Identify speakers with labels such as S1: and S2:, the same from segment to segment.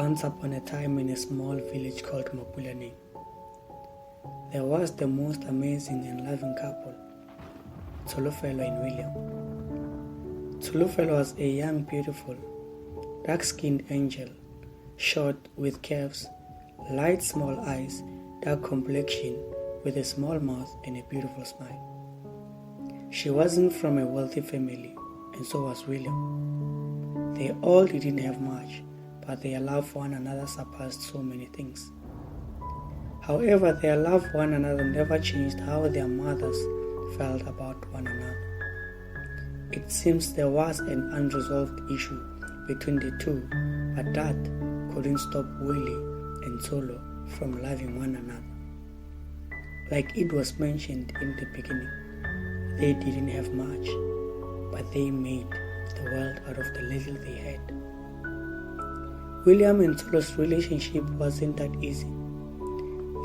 S1: Once upon a time in a small village called Molepo, there was the most amazing and loving couple, Tsholofelo and William. Tsholofelo was a young, beautiful, dark-skinned angel, short with curves, light small eyes, dark complexion, with a small mouth and a beautiful smile. She wasn't from a wealthy family, and so was William. They all didn't have much, but their love for one another surpassed so many things. However, their love for one another never changed how their mothers felt about one another. It seems there was an unresolved issue between the two, but that couldn't stop Willie and Tsolo from loving one another. Like it was mentioned in the beginning, they didn't have much, but they made the world out of the little they had. William and Tsolo's relationship wasn't that easy.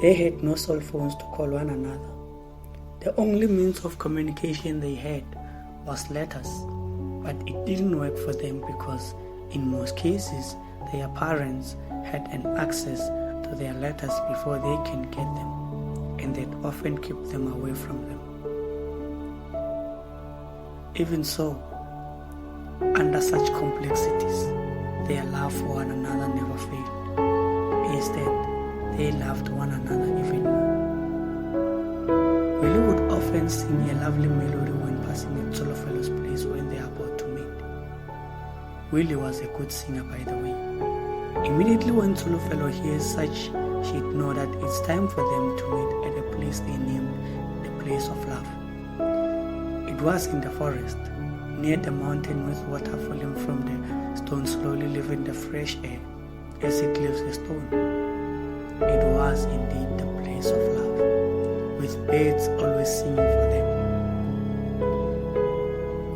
S1: They had no cell phones to call one another. The only means of communication they had was letters, but it didn't work for them because in most cases their parents had an access to their letters before they can get them, and that often kept them away from them. Even so, under such complexities, their love for one another never failed. Instead, they loved one another even more. Willie would often sing a lovely melody when passing at Tsholofelo's place when they are about to meet. Willie was a good singer, by the way. Immediately when Tsholofelo hears such, she'd know that it's time for them to meet at a place they named the Place of Love. It was in the forest, near the mountain, with water falling from the stone slowly leaving the fresh air as it leaves the stone. It was indeed the place of love, with birds always singing for them.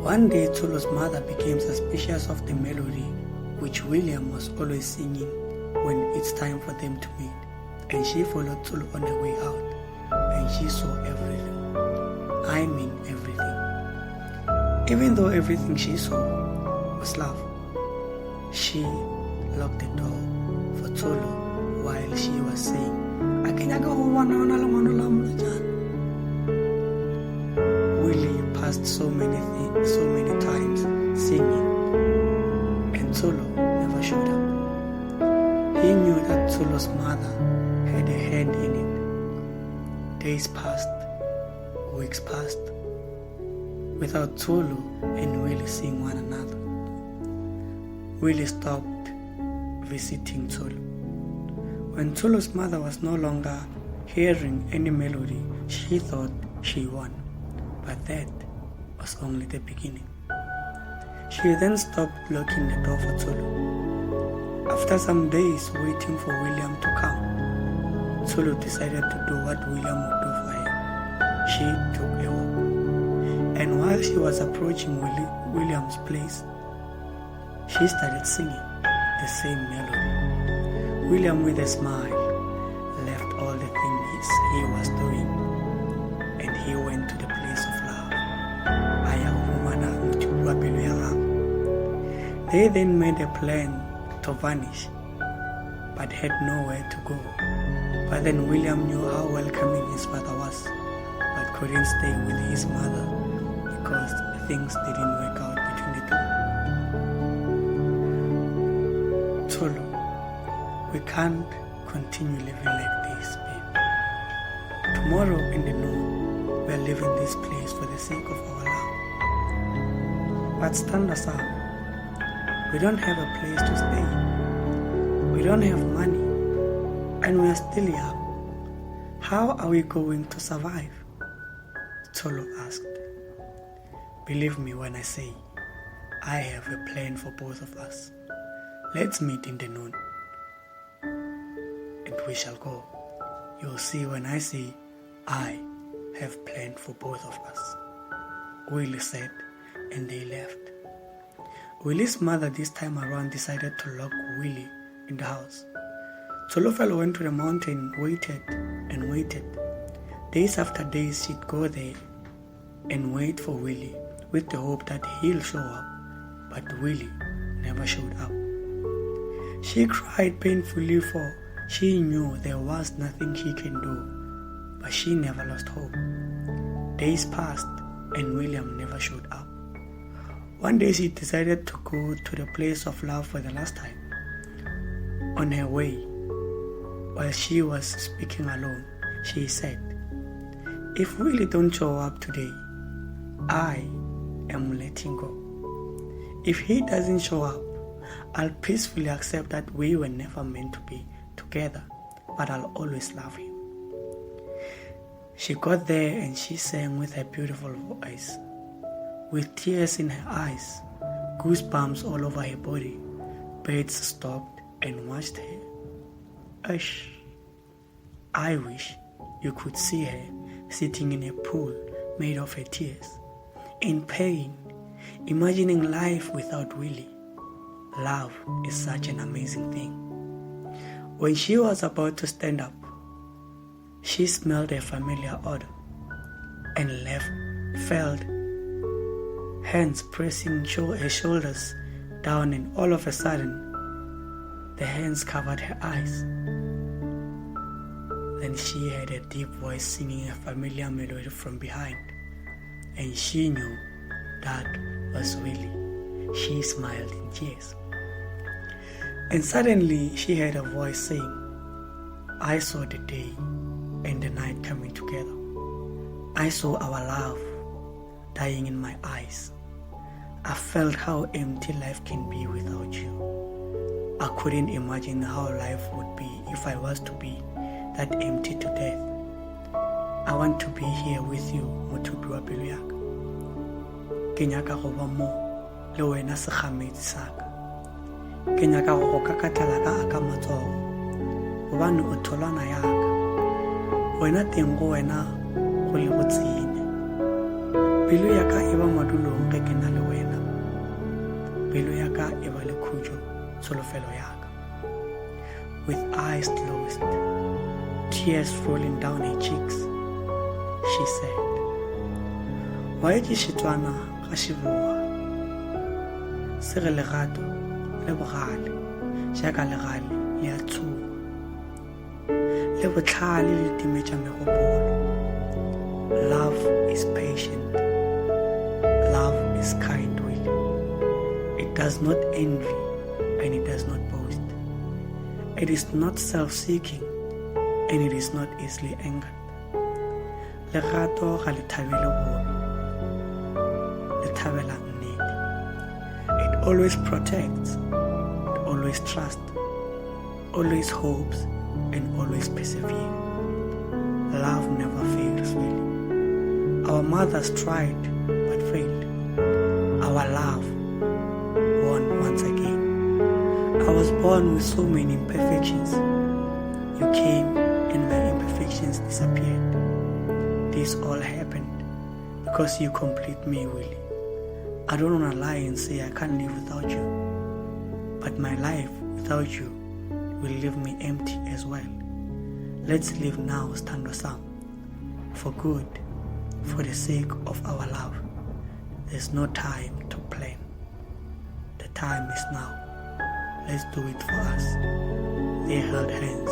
S1: One day Tsolo's mother became suspicious of the melody which William was always singing when it's time for them to meet, and she followed Tsolo on the way out, and she saw everything. I mean everything. Even though everything she saw was love, she locked the door for Tsolo while she was saying, Willie passed so many times singing, and Tsolo never showed up. He knew that Tsolo's mother had a hand in it. Days passed, weeks passed, without Tsolo and Willie seeing one another. Willie stopped visiting Tsolo. When Tsolo's mother was no longer hearing any melody, she thought she won, but that was only the beginning. She then stopped locking the door for Tsolo. After some days waiting for William to come, Tsolo decided to do what William would do for her. She took a walk, and while she was approaching William's place, she started singing the same melody. William, with a smile, left all the things he was doing, and he went to the place of love. They then made a plan to vanish, but had nowhere to go. But then William knew how welcoming his father was, but couldn't stay with his mother because things didn't work out between the two. Tsolo, we can't continue living like this, babe. Tomorrow in the noon, we are leaving this place for the sake of our love. But stand aside. We don't have a place to stay. We don't have money, and we are still young. How are we going to survive? Tsolo asked. Believe me when I say, I have a plan for both of us. Let's meet in the noon, and we shall go. You'll see when I say, I have planned for both of us. Willie said, and they left. Willie's mother this time around decided to lock Willie in the house. Tsholofelo went to the mountain, waited and waited. Days after days she'd go there and wait for Willie with the hope that he'll show up, but Willie never showed up. She cried painfully, for she knew there was nothing she can do, but she never lost hope. Days passed and William never showed up. One day she decided to go to the place of love for the last time. On her way, while she was speaking alone, she said, "If Willie don't show up today, I am letting go. If he doesn't show up, I'll peacefully accept that we were never meant to be together, but I'll always love him." She got there and she sang with her beautiful voice. With tears in her eyes, goosebumps all over her body, birds stopped and watched her. Ush! I wish you could see her sitting in a pool made of her tears, in pain, imagining life without Willie. Love is such an amazing thing. When she was about to stand up, she smelled a familiar odor and felt hands pressing her shoulders down, and all of a sudden, the hands covered her eyes. Then she heard a deep voice singing a familiar melody from behind, and she knew that was Willie. She smiled in tears. And suddenly she heard a voice saying, "I saw the day and the night coming together. I saw our love dying in my eyes. I felt how empty life can be without you. I couldn't imagine how life would be if I was to be that empty to death. I want to be here with you, mothupi wa pelo yaka. Ke nyaka go ba mo le wena segametsi saka. Ke nyaka go kakatala ka aka matsogo, gobane o tholwana yaka. Wena teng go wena go le go tsenya. Pelo yaka e ba madulong ge ke na le wena. Pelo yaka e ba le khutšo tsholofelo yaka." With eyes closed, tears rolling down her cheeks, she said, "Wa ke Setswana ga se bua. Se re lerato le bogale, jaaka legale le a tshuba. Le botlhale le timetša megopolo. Love is patient. Love is kind, Willie. It does not envy and it does not boast. It is not self-seeking and it is not easily angered. Lerato ga le thabele bobe, le thabela nnete. It always protects, it always trusts, always hopes, and always perseveres. Love never fails, really. Our mothers tried but failed. Our love won once again. I was born with so many imperfections. You came and my imperfections disappeared. This all happened because you complete me, Willie. I don't want to lie and say I can't live without you, but my life without you will leave me empty as well. Let's live now, Stando Sam, for good, for the sake of our love. There's no time to plan. The time is now. Let's do it for us." They held hands